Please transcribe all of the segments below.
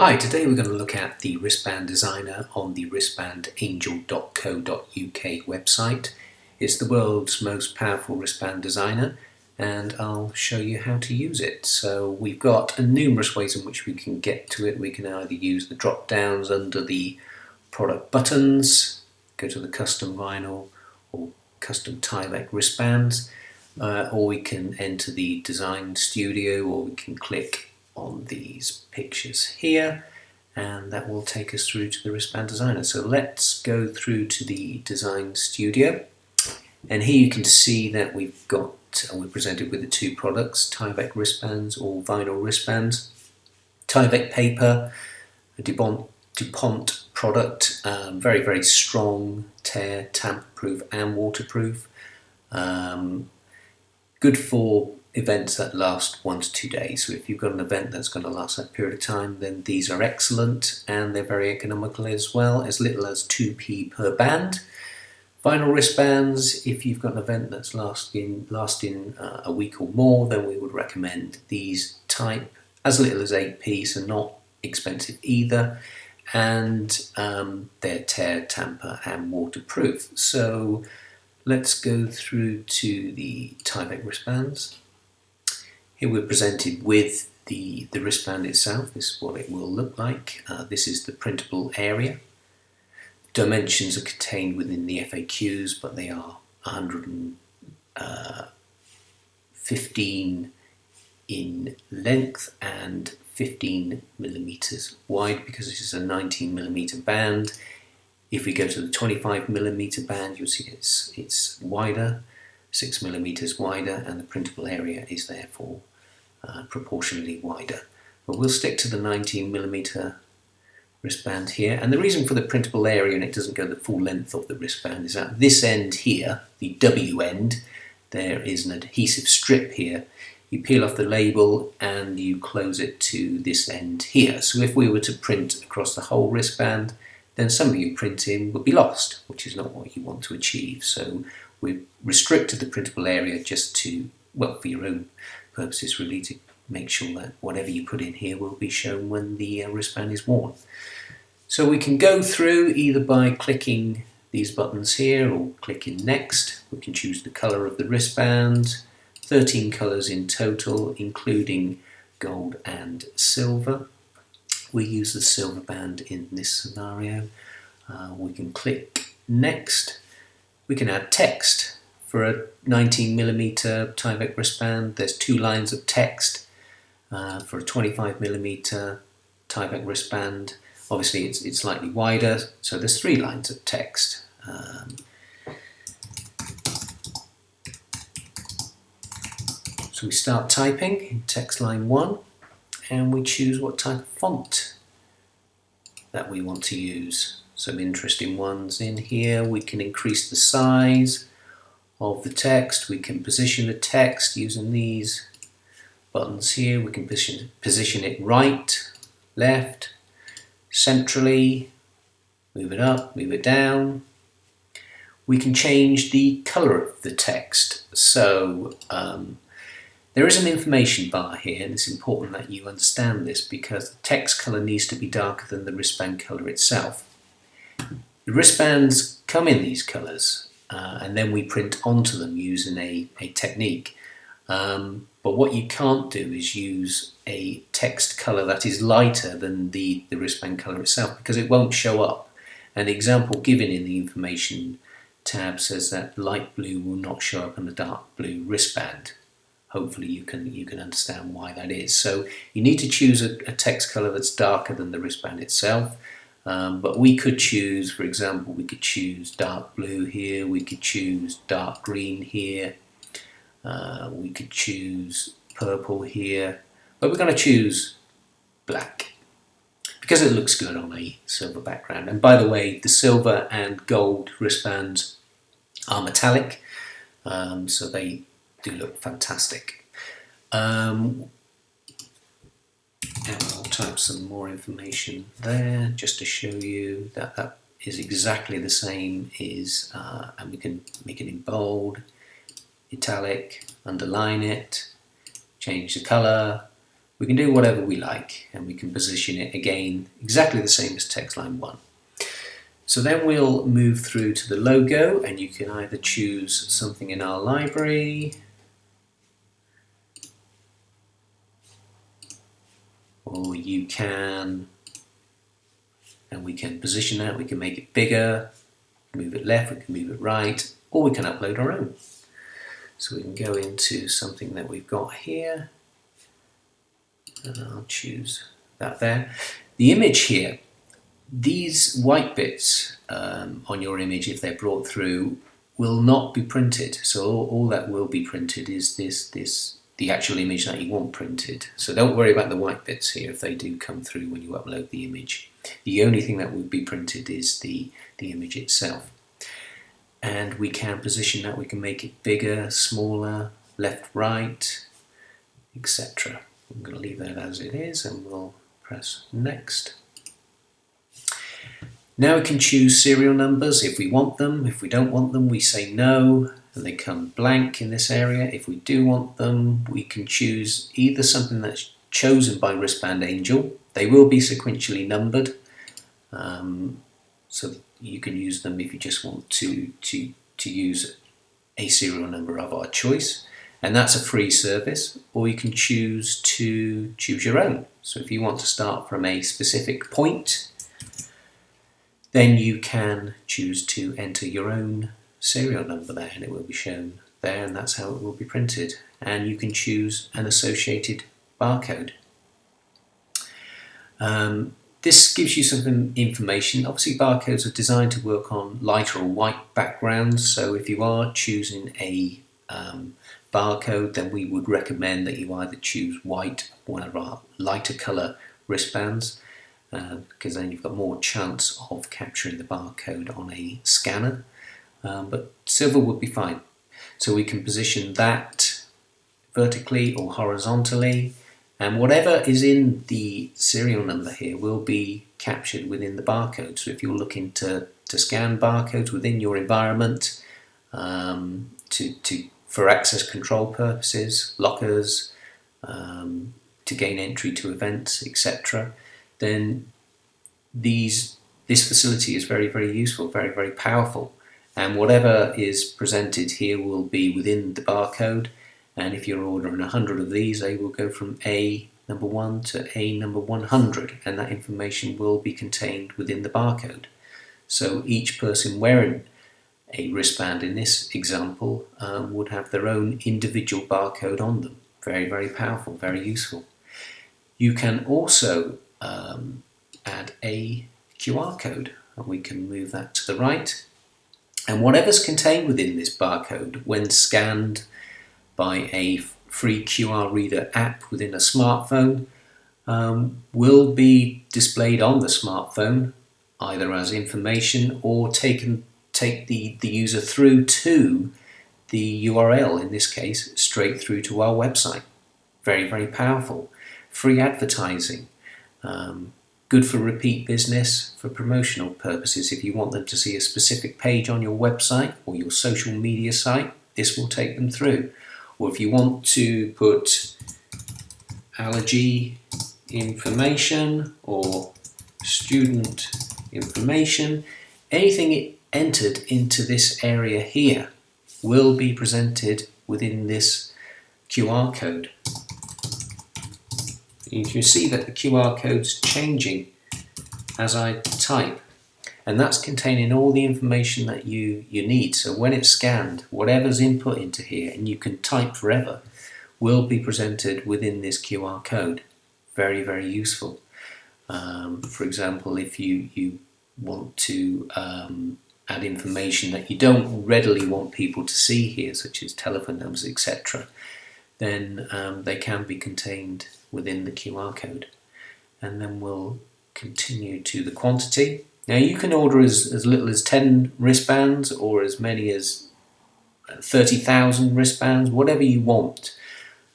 Hi, today we're going to look at the wristband designer on the wristbandangel.co.uk website. It's the world's most powerful wristband designer, and I'll show you how to use it. So we've got numerous ways in which we can get to it. We can either use the drop downs under the product buttons, go to the custom vinyl or custom Tyvek wristbands, or we can enter the design studio, or we can click on these pictures here, and that will take us through to the wristband designer. So let's go through to the design studio, and here you can see that we're presented with the two products, Tyvek wristbands or vinyl wristbands. Tyvek paper, a DuPont product, very strong, tear, tamper proof and waterproof. Good for events that last 1 to 2 days. So if you've got an event that's going to last that period of time, then these are excellent, and they're very economical as well, as little as 2p per band. Vinyl wristbands, if you've got an event that's lasting a week or more, then we would recommend these type, as little as 8p, so not expensive either, and they're tear, tamper and waterproof. So let's go through to the Tyvek wristbands. Here we're presented with the wristband itself. This is what it will look like. This is the printable area. Dimensions are contained within the FAQs, but they are 115 in length and 15 millimeters wide, because this is a 19 millimeter band. If we go to the 25 millimeter band, you'll see it's wider, 6 millimeters wider, and the printable area is therefore proportionally wider. But we'll stick to the 19 millimeter wristband here. And the reason for the printable area, and it doesn't go the full length of the wristband, is at this end here, the W end, there is an adhesive strip here. You peel off the label and you close it to this end here. So if we were to print across the whole wristband, then some of your printing would be lost, which is not what you want to achieve. So we've restricted the printable area just to, well, for your own purposes really, to make sure that whatever you put in here will be shown when the wristband is worn. So we can go through either by clicking these buttons here or clicking next. We can choose the colour of the wristband, 13 colours in total, including gold and silver. We use the silver band in this scenario. We can click next. We can add text. For a 19 millimeter Tyvek wristband, there's 2 lines of text. For a 25 millimeter Tyvek wristband, obviously it's slightly wider, so there's 3 lines of text. So we start typing in text line 1, and we choose what type of font that we want to use. Some interesting ones in here. We can increase the size of the text. We can position the text using these buttons here. We can position it right, left, centrally, move it up, move it down. We can change the colour of the text. So there is an information bar here, and it's important that you understand this because the text colour needs to be darker than the wristband colour itself. The wristbands come in these colours, and then we print onto them using a technique. But what you can't do is use a text colour that is lighter than the wristband colour itself, because it won't show up. An example given in the information tab says that light blue will not show up on a dark blue wristband. Hopefully you can understand why that is. So you need to choose a text colour that's darker than the wristband itself. But we could choose, for example, we could choose dark blue here, we could choose dark green here, we could choose purple here, but we're going to choose black because it looks good on a silver background. And by the way, the silver and gold wristbands are metallic, so they do look fantastic. And I'll type some more information there just to show you that that is exactly the same and we can make it in bold, italic, underline it, change the colour. We can do whatever we like, and we can position it again exactly the same as text line 1. So then we'll move through to the logo, and you can either choose something in our library, or you can, and we can position that, we can make it bigger, move it left, we can move it right, or we can upload our own. So we can go into something that we've got here, and I'll choose that there. The image here, these white bits on your image, if they're brought through, will not be printed. So all that will be printed is the actual image that you want printed. So don't worry about the white bits here if they do come through when you upload the image. The only thing that will be printed is the image itself. And we can position that, we can make it bigger, smaller, left, right, etc. I'm going to leave that as it is, and we'll press next. Now we can choose serial numbers if we want them. If we don't want them, we say no, and they come blank in this area. If we do want them, we can choose either something that's chosen by Wristband Angel. They will be sequentially numbered, so you can use them if you just want to use a serial number of our choice, and that's a free service. Or you can choose to choose your own. So if you want to start from a specific point, then you can choose to enter your own serial number there, and it will be shown there, and that's how it will be printed. And you can choose an associated barcode. This gives you some information. Obviously, barcodes are designed to work on lighter or white backgrounds, so if you are choosing a barcode, then we would recommend that you either choose white, one of our lighter colour wristbands, because then you've got more chance of capturing the barcode on a scanner, but silver would be fine. So we can position that vertically or horizontally, and whatever is in the serial number here will be captured within the barcode. So if you're looking to scan barcodes within your environment for access control purposes, lockers, to gain entry to events, etc., then this facility is very, very useful, very, very powerful. And whatever is presented here will be within the barcode. And if you're ordering 100 of these, they will go from A number 1 to A number 100, and that information will be contained within the barcode. So each person wearing a wristband in this example would have their own individual barcode on them. Very, very powerful, very useful. You can also add a QR code, and we can move that to the right. And whatever's contained within this barcode, when scanned by a free QR reader app within a smartphone, will be displayed on the smartphone, either as information or take the user through to the URL, in this case, straight through to our website. Very, very powerful. Free advertising. Good for repeat business, for promotional purposes. If you want them to see a specific page on your website or your social media site, this will take them through. Or if you want to put allergy information or student information, anything entered into this area here will be presented within this QR code. You can see that the QR code's changing as I type, and that's containing all the information that you need. So when it's scanned, whatever's input into here, and you can type forever, will be presented within this QR code. Very, very useful. For example, if you want to add information that you don't readily want people to see here, such as telephone numbers, etc., then they can be contained within the QR code. And then we'll continue to the quantity. Now you can order as little as 10 wristbands or as many as 30,000 wristbands, whatever you want.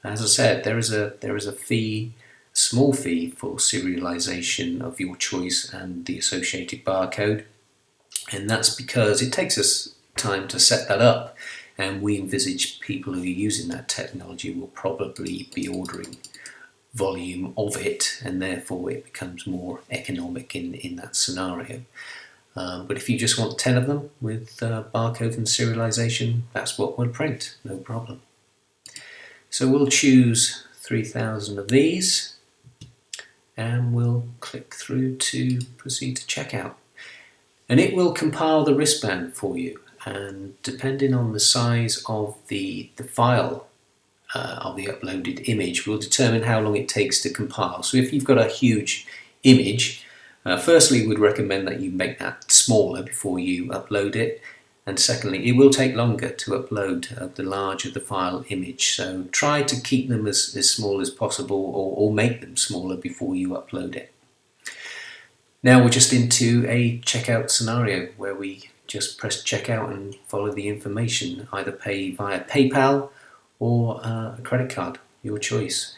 As I said, there is a fee, a small fee for serialization of your choice and the associated barcode, and that's because it takes us time to set that up, and we envisage people who are using that technology will probably be ordering volume of it, and therefore it becomes more economic in that scenario. But if you just want 10 of them with barcode and serialization, that's what we'll print, no problem. So we'll choose 3,000 of these, and we'll click through to proceed to checkout. And it will compile the wristband for you, and depending on the size of the file of the uploaded image will determine how long it takes to compile. So if you've got a huge image, firstly we'd recommend that you make that smaller before you upload it, and secondly it will take longer to upload the larger the file image, so try to keep them as small as possible, or make them smaller before you upload it. Now we're just into a checkout scenario where we just press checkout and follow the information, either pay via PayPal or a credit card, your choice.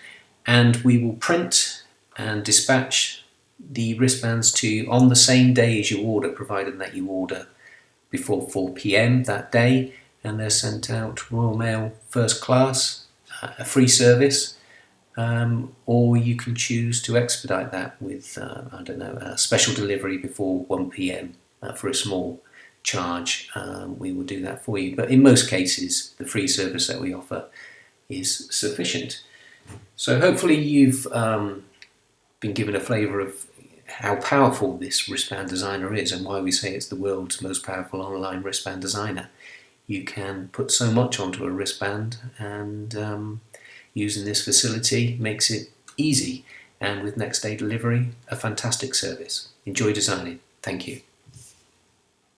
And we will print and dispatch the wristbands to you on the same day as you order, provided that you order before 4 p.m. that day, and they're sent out Royal Mail first class, a free service, or you can choose to expedite that with, I don't know, a special delivery before 1 p.m. For a small charge. We will do that for you, but in most cases the free service that we offer is sufficient. So hopefully you've been given a flavour of how powerful this wristband designer is, and why we say it's the world's most powerful online wristband designer. You can put so much onto a wristband, and using this facility makes it easy, and with next day delivery, a fantastic service. Enjoy designing. Thank you.